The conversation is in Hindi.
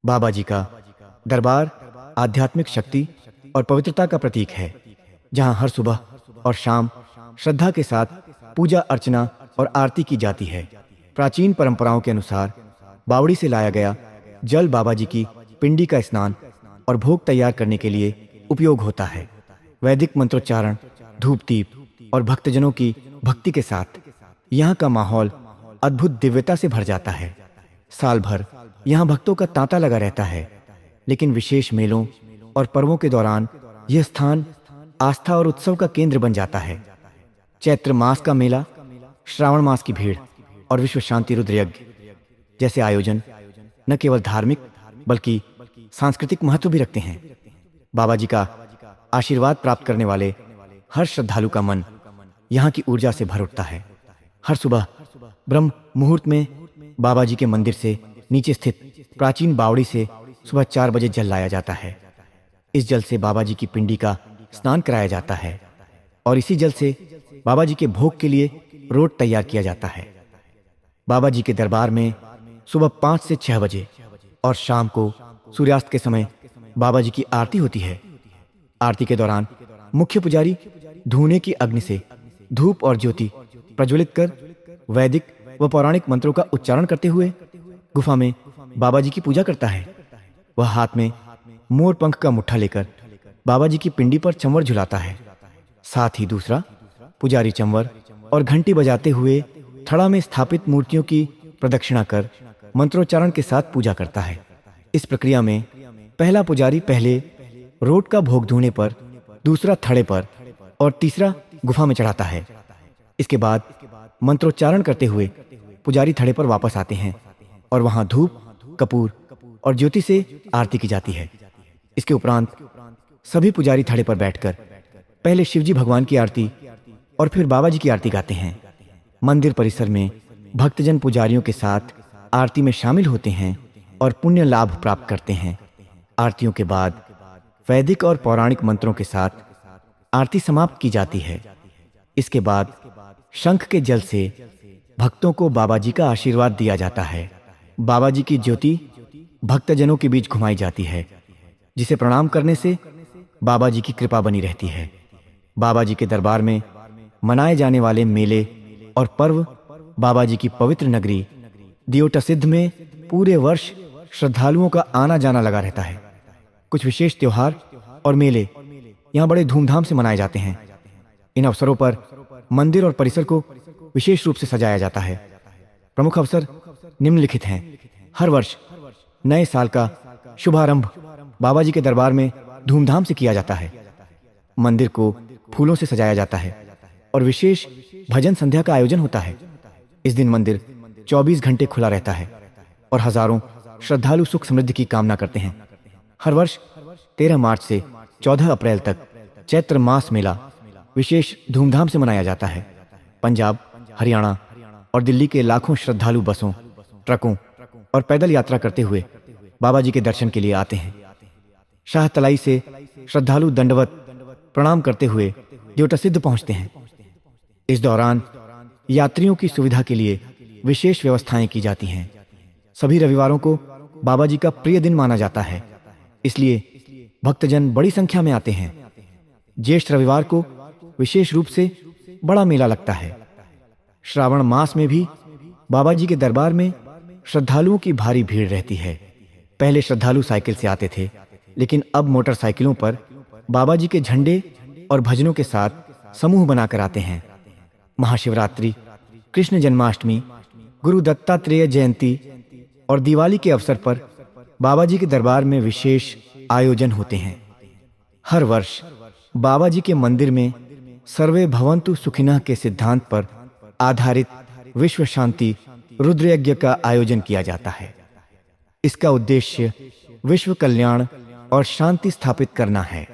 बाबा जी का दरबार आध्यात्मिक शक्ति और पवित्रता का प्रतीक है, जहां हर सुबह और शाम श्रद्धा के साथ पूजा अर्चना और आरती की जाती है। प्राचीन परंपराओं के अनुसार बावड़ी से लाया गया जल बाबा जी की पिंडी का स्नान और भोग तैयार करने के लिए उपयोग होता है। वैदिक मंत्रोच्चारण, धूप दीप और भक्तजनों की भक्ति के साथ यहाँ का माहौल अद्भुत दिव्यता से भर जाता है। साल भर यहाँ भक्तों का तांता लगा रहता है, लेकिन विशेष मेलों और पर्वों के दौरान यह स्थान आस्था और उत्सव का केंद्र बन जाता है। चैत्र मास का मेला, श्रावण मास की भीड़ और विश्व शांति रुद्र यज्ञ जैसे आयोजन न केवल धार्मिक बल्कि सांस्कृतिक महत्व भी रखते हैं। बाबा जी का आशीर्वाद प्राप्त करने वाले हर श्रद्धालु का मन यहाँ की ऊर्जा से भर उठता है। हर सुबह ब्रह्म मुहूर्त में बाबा जी के मंदिर से नीचे स्थित प्राचीन बावड़ी से सुबह 4 बजे जल लाया जाता है। इस जल से बाबा जी की पिंडी का स्नान कराया जाता है और इसी जल से बाबा जी के भोग के लिए रोट तैयार किया जाता है। बाबा जी के दरबार में सुबह 5 से 6 बजे और शाम को सूर्यास्त के समय बाबा जी की आरती होती है। आरती के दौरान मुख्य पुजारी धूने की अग्नि से धूप और ज्योति प्रज्वलित कर वैदिक व पौराणिक मंत्रों का उच्चारण करते हुए गुफा में बाबा जी की पूजा करता है। वह हाथ में मोर पंख का मुट्ठा लेकर बाबा जी की पिंडी पर चंवर झुलाता है। साथ ही दूसरा पुजारी चंवर और घंटी बजाते हुए थड़ा में स्थापित मूर्तियों की प्रदक्षिणा कर मंत्रोच्चारण के साथ पूजा करता है। इस प्रक्रिया में पहला पुजारी पहले रोट का भोग धूने पर, दूसरा थड़े पर और तीसरा गुफा में चढ़ाता है। इसके बाद मंत्रोच्चारण करते हुए पुजारी थड़े पर वापस आते हैं और वहां धूप, कपूर और ज्योति से आरती की जाती है। इसके उपरांत सभी पुजारी थड़े पर बैठकर पहले शिवजी भगवान की आरती और फिर बाबा जी की आरती गाते हैं। मंदिर परिसर में भक्तजन पुजारियों के साथ आरती में शामिल होते हैं और पुण्य लाभ प्राप्त करते हैं। आरतियों के बाद वैदिक और पौराणिक मंत्रों के साथ आरती समाप्त की जाती है। इसके बाद शंख के जल से भक्तों को बाबा जी का आशीर्वाद दिया जाता है। बाबा जी की ज्योति भक्तजनों के बीच घुमाई जाती है, जिसे प्रणाम करने से बाबा जी की कृपा बनी रहती है। बाबा जी के दरबार में मनाए जाने वाले मेले और पर्व बाबा जी की पवित्र नगरी दियोटसिद्ध में पूरे वर्ष श्रद्धालुओं का आना जाना लगा रहता है। कुछ विशेष त्योहार और मेले यहाँ बड़े धूमधाम से मनाए जाते हैं। इन अवसरों पर मंदिर और परिसर को विशेष रूप से सजाया जाता है। प्रमुख अवसर निम्नलिखित हैं। हर वर्ष नए साल का शुभारंभ बाबा जी के दरबार में धूमधाम से किया जाता है। मंदिर को फूलों से सजाया जाता है और विशेष भजन संध्या का आयोजन होता है। इस दिन मंदिर 24 घंटे खुला रहता है और हजारों श्रद्धालु सुख समृद्धि की कामना करते हैं। हर वर्ष 13 मार्च से 14 अप्रैल तक चैत्र मास मेला विशेष धूमधाम से मनाया जाता है। पंजाब, हरियाणा और दिल्ली के लाखों श्रद्धालु बसों, ट्रकों और पैदल यात्रा करते हुए बाबा जी के दर्शन के लिए आते हैं। शाहतलाई से श्रद्धालु दंडवत प्रणाम करते हुए दियोटसिद्ध पहुंचते हैं। इस दौरान यात्रियों की सुविधा के लिए विशेष व्यवस्थाएं की जाती हैं। सभी रविवारों को बाबा जी का प्रिय दिन माना जाता है, इसलिए भक्तजन बड़ी संख्या में आते हैं। ज्येष्ठ रविवार को विशेष रूप से बड़ा मेला लगता है। श्रावण मास में भी बाबा जी के दरबार में श्रद्धालुओं की भारी भीड़ रहती है। पहले श्रद्धालु साइकिल से आते थे, लेकिन अब मोटरसाइकिलों पर बाबा जी के झंडे और भजनों के साथ समूह बनाकर आते हैं। महाशिवरात्रि, कृष्ण जन्माष्टमी, गुरु दत्तात्रेय जयंती और दिवाली के अवसर पर बाबा जी के दरबार में विशेष आयोजन होते हैं। हर वर्ष बाबा जी के मंदिर में सर्वे भवन्तु सुखिनः के सिद्धांत पर आधारित विश्व शांति रुद्र यज्ञ का आयोजन किया जाता है। इसका उद्देश्य विश्व कल्याण और शांति स्थापित करना है।